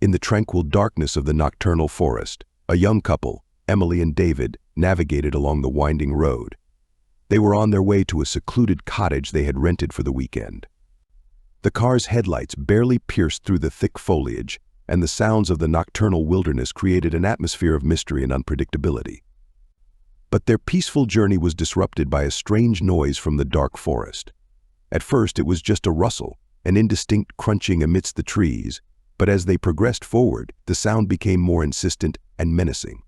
In the tranquil darkness of the nocturnal forest, a young couple, Emily and David, navigated along the winding road. They were on their way to a secluded cottage they had rented for the weekend. The car's headlights barely pierced through the thick foliage, and the sounds of the nocturnal wilderness created an atmosphere of mystery and unpredictability. But their peaceful journey was disrupted by a strange noise from the dark forest. At first it was just a rustle, an indistinct crunching amidst the trees, but as they progressed forward, the sound became more insistent and menacing.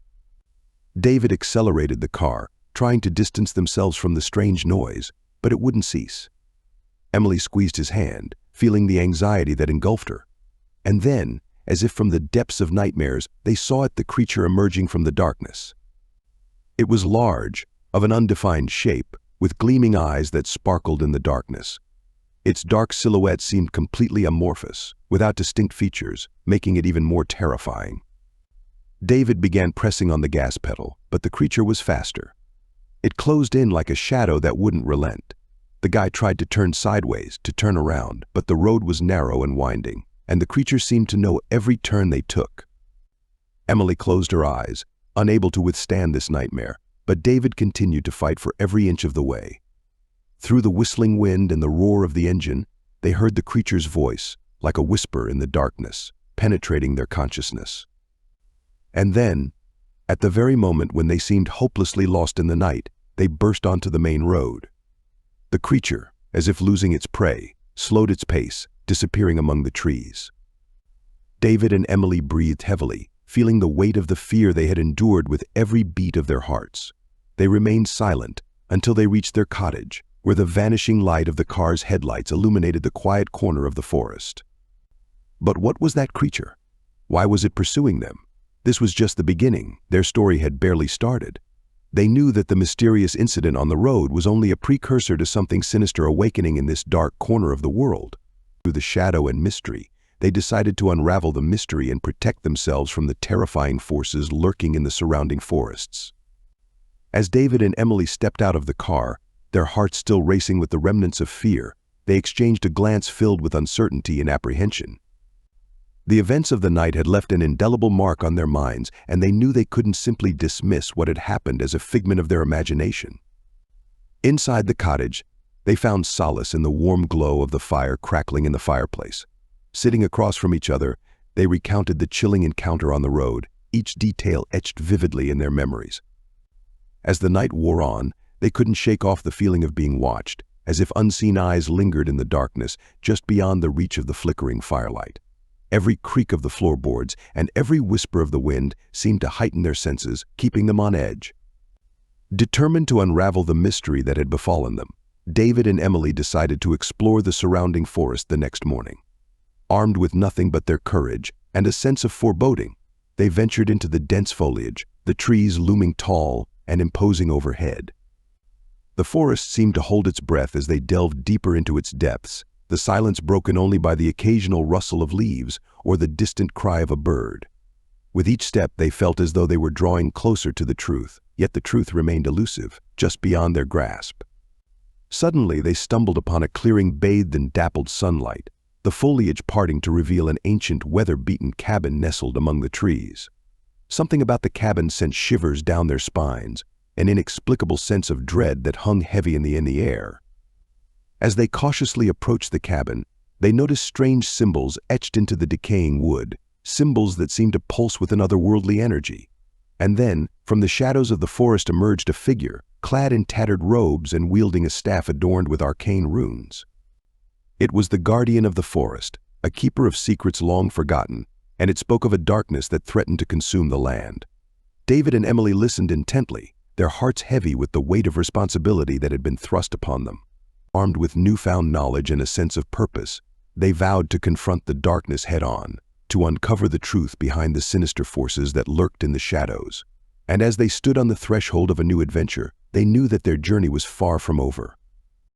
David accelerated the car, trying to distance themselves from the strange noise, but it wouldn't cease. Emily squeezed his hand, feeling the anxiety that engulfed her. And then, as if from the depths of nightmares, they saw the creature emerging from the darkness. It was large, of an undefined shape, with gleaming eyes that sparkled in the darkness. Its dark silhouette seemed completely amorphous, without distinct features, making it even more terrifying. David began pressing on the gas pedal, but the creature was faster. It closed in like a shadow that wouldn't relent. The guy tried to turn sideways, to turn around, but the road was narrow and winding, and the creature seemed to know every turn they took. Emily closed her eyes, unable to withstand this nightmare, but David continued to fight for every inch of the way. Through the whistling wind and the roar of the engine, they heard the creature's voice, like a whisper in the darkness, penetrating their consciousness. And then, at the very moment when they seemed hopelessly lost in the night, they burst onto the main road. The creature, as if losing its prey, slowed its pace, disappearing among the trees. David and Emily breathed heavily, feeling the weight of the fear they had endured with every beat of their hearts. They remained silent until they reached their cottage, where the vanishing light of the car's headlights illuminated the quiet corner of the forest. But what was that creature? Why was it pursuing them? This was just the beginning. Their story had barely started. They knew that the mysterious incident on the road was only a precursor to something sinister awakening in this dark corner of the world. Through the shadow and mystery, they decided to unravel the mystery and protect themselves from the terrifying forces lurking in the surrounding forests. As David and Emily stepped out of the car, their hearts still racing with the remnants of fear, they exchanged a glance filled with uncertainty and apprehension. The events of the night had left an indelible mark on their minds, and they knew they couldn't simply dismiss what had happened as a figment of their imagination. Inside the cottage, they found solace in the warm glow of the fire crackling in the fireplace. Sitting across from each other, they recounted the chilling encounter on the road, each detail etched vividly in their memories. As the night wore on, they couldn't shake off the feeling of being watched, as if unseen eyes lingered in the darkness just beyond the reach of the flickering firelight. Every creak of the floorboards and every whisper of the wind seemed to heighten their senses, keeping them on edge. Determined to unravel the mystery that had befallen them, David and Emily decided to explore the surrounding forest the next morning. Armed with nothing but their courage and a sense of foreboding, they ventured into the dense foliage, the trees looming tall and imposing overhead. The forest seemed to hold its breath as they delved deeper into its depths, the silence broken only by the occasional rustle of leaves or the distant cry of a bird. With each step they felt as though they were drawing closer to the truth, yet the truth remained elusive, just beyond their grasp. Suddenly they stumbled upon a clearing bathed in dappled sunlight, the foliage parting to reveal an ancient weather-beaten cabin nestled among the trees. Something about the cabin sent shivers down their spines, an inexplicable sense of dread that hung heavy in the air. As they cautiously approached the cabin, they noticed strange symbols etched into the decaying wood, symbols that seemed to pulse with an otherworldly energy. And then, from the shadows of the forest emerged a figure, clad in tattered robes and wielding a staff adorned with arcane runes. It was the guardian of the forest, a keeper of secrets long forgotten, and it spoke of a darkness that threatened to consume the land. David and Emily listened intently, their hearts heavy with the weight of responsibility that had been thrust upon them. Armed with newfound knowledge and a sense of purpose, they vowed to confront the darkness head-on, to uncover the truth behind the sinister forces that lurked in the shadows. And as they stood on the threshold of a new adventure, they knew that their journey was far from over.